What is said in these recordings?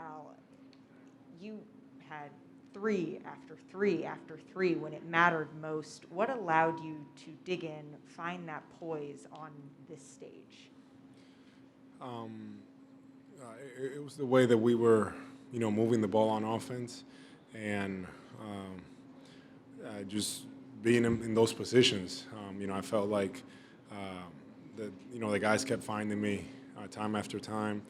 Al, you had three after three after three when it mattered most. What allowed you to dig in, find that poise on this stage? Um, it was the way that we were, moving the ball on offense, and just being in those positions. I felt like the guys kept finding me time after time.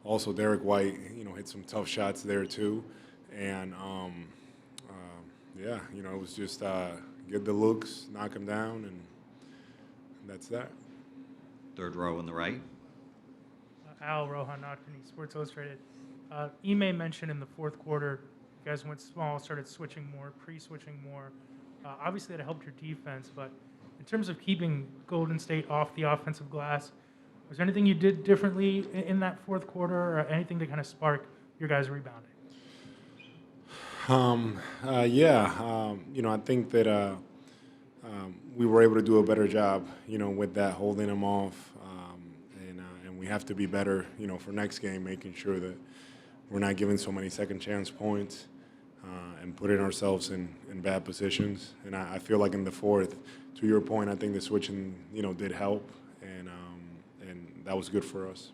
Also, Derrick White, hit some tough shots there too, and it was just get the looks, knock them down, and that's that. Third row on the right. Al, Rohan Nadkarni, Sports Illustrated. Ime mentioned in the fourth quarter, you guys went small, started switching more, pre-switching more. Obviously, that helped your defense, but in terms of keeping Golden State off the offensive glass, was there anything you did differently in that fourth quarter, or anything to kind of spark your guys rebounding? I think that we were able to do a better job, with that, holding them off, and we have to be better, for next game, making sure that we're not giving so many second chance points and putting ourselves in bad positions. And I feel like in the fourth, to your point, I think the switching, did help, and that was good for us.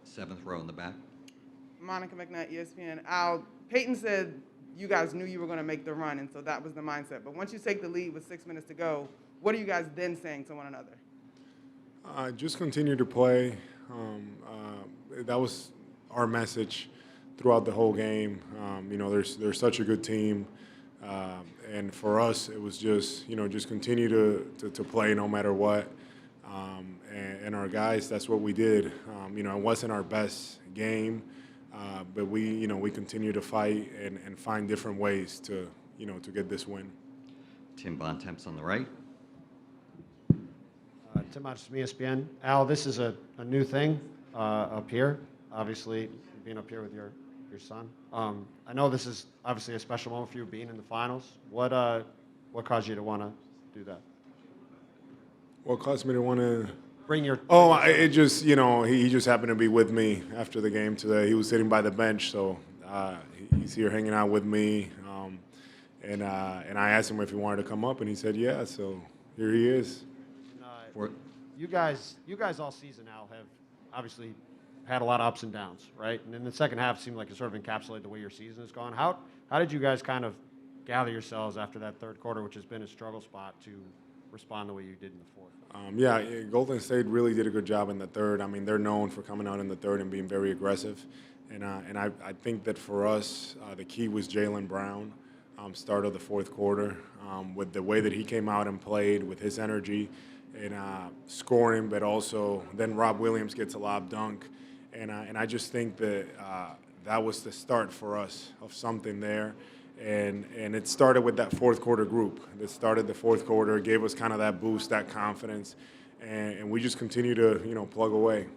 Seventh row in the back. Monica McNutt, ESPN. Al, Peyton said you guys knew you were going to make the run, and so that was the mindset. But once you take the lead with 6 minutes to go, what are you guys then saying to one another? Just continue to play. That was our message throughout the whole game. They're such a good team, and for us, it was just just continue to play no matter what. And our guys, that's what we did. It wasn't our best game, but we continue to fight and find different ways to get this win. Tim Bontemps on the right. Tim Bontemps from ESPN. Al, this is a new thing up here. Obviously, being up here with your son. I know this is obviously a special moment for you, being in the finals. What caused you to want to do that? What caused me to want to bring your? It just he just happened to be with me after the game today. He was sitting by the bench, so he's here hanging out with me. And I asked him if he wanted to come up, and he said yeah. So here he is. You guys all season, Al, have obviously had a lot of ups and downs, right? And in the second half, it seemed like it sort of encapsulated the way your season has gone. How did you guys kind of gather yourselves after that third quarter, which has been a struggle spot, to respond the way you did in the fourth? Golden State really did a good job in the third. I mean, they're known for coming out in the third and being very aggressive. And I think that for us, the key was Jaylen Brown, start of the fourth quarter, with the way that he came out and played, with his energy and scoring, but also then Rob Williams gets a lob dunk. And I just think that that was the start for us of something there. And it started with that fourth quarter group. That started the fourth quarter, gave us kind of that boost, that confidence, and we just continue to plug away.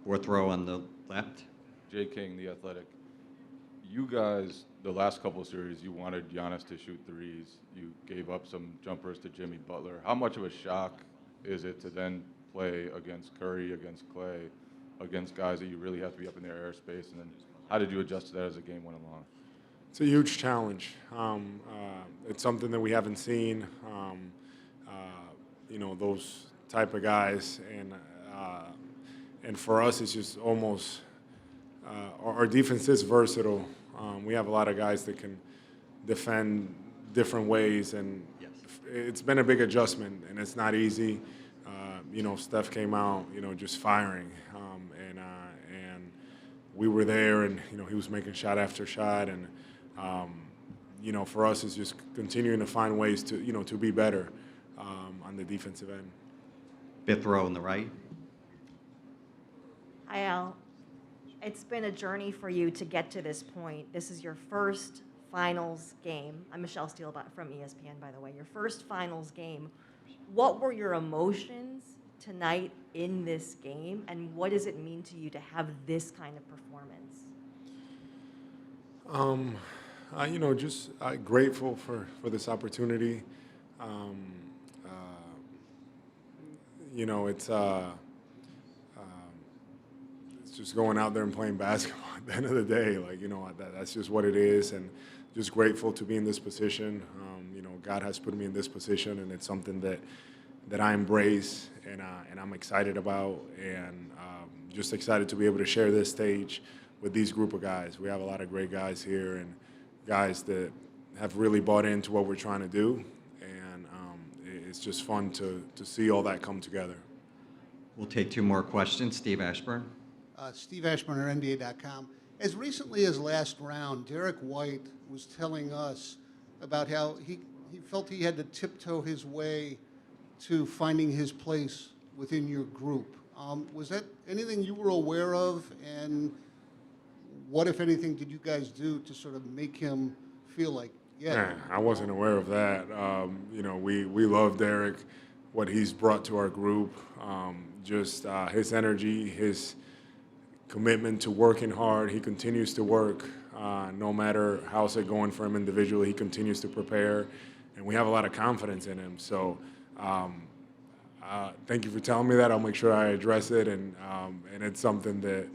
Fourth row on the left. Jay King, The Athletic. You guys, the last couple of series, you wanted Giannis to shoot threes. You gave up some jumpers to Jimmy Butler. How much of a shock is it to then play against Curry, against Clay, against guys that you really have to be up in their airspace? And then how did you adjust to that as the game went along? It's a huge challenge. It's something that we haven't seen, those type of guys. And for us, it's just almost our defense is versatile. We have a lot of guys that can defend different ways, and yes, it's been a big adjustment, and it's not easy. Steph came out, just firing, and we were there, and he was making shot after shot, and for us, it's just continuing to find ways to be better on the defensive end. Fifth row on the right. Hi, Al. It's been a journey for you to get to this point. This is your first finals game. I'm Michelle Steele from ESPN, by the way. Your first finals game. What were your emotions tonight in this game, and what does it mean to you to have this kind of performance? Just grateful for this opportunity. just going out there and playing basketball at the end of the day. Like, that's just what it is. And just grateful to be in this position. God has put me in this position, and it's something that I embrace and I'm excited about, and just excited to be able to share this stage with these group of guys. We have a lot of great guys here and guys that have really bought into what we're trying to do, and it's just fun to see all that come together. We'll take 2 more questions. Steve Ashburn. Steve Ashburn at NBA.com. As recently as last round, Derrick White was telling us about how he felt he had to tiptoe his way to finding his place within your group. Was that anything you were aware of, and what, if anything, did you guys do to sort of make him feel like, I wasn't aware of that. We love Derrick, what he's brought to our group, just his energy, his commitment to working hard. He continues to work, no matter how's it going for him individually. He continues to prepare, and we have a lot of confidence in him. So thank you for telling me that. I'll make sure I address it, and it's something that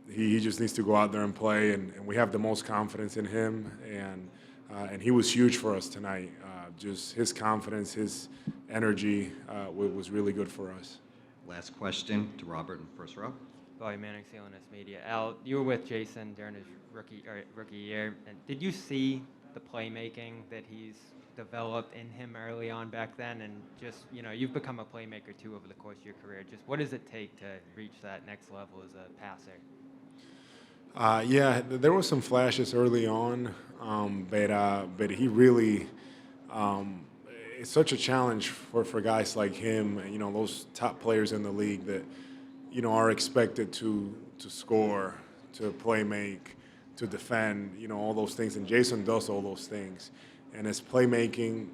he just needs to go out there and play, and we have the most confidence in him, and he was huge for us tonight. Just his confidence, his energy was really good for us. Last question to Robert in first row. Bobby Manning, CLNS Media. Al, you were with Jason during his rookie year, and did you see the playmaking that he's developed in him early on back then? And just, you've become a playmaker too over the course of your career. Just what does it take to reach that next level as a passer? Yeah, there were some flashes early on, but he really, it's such a challenge for guys like him, those top players in the league that, are expected to score, to play make, to defend, all those things. And Jason does all those things. And his playmaking,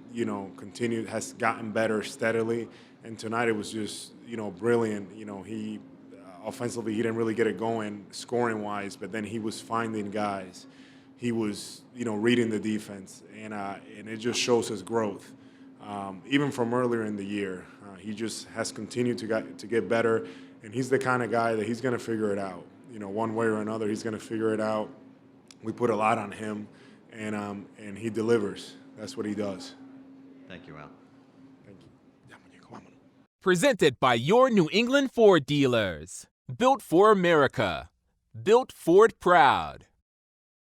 has gotten better steadily. And tonight it was just, brilliant. He offensively, he didn't really get it going scoring-wise, but then he was finding guys. He was, reading the defense, and it just shows his growth. Even from earlier in the year, he just has continued to get better, and he's the kind of guy that he's going to figure it out. One way or another, he's going to figure it out. We put a lot on him, and he delivers. That's what he does. Thank you, Al. Thank you. Presented by your New England Ford dealers. Built for America. Built Ford proud.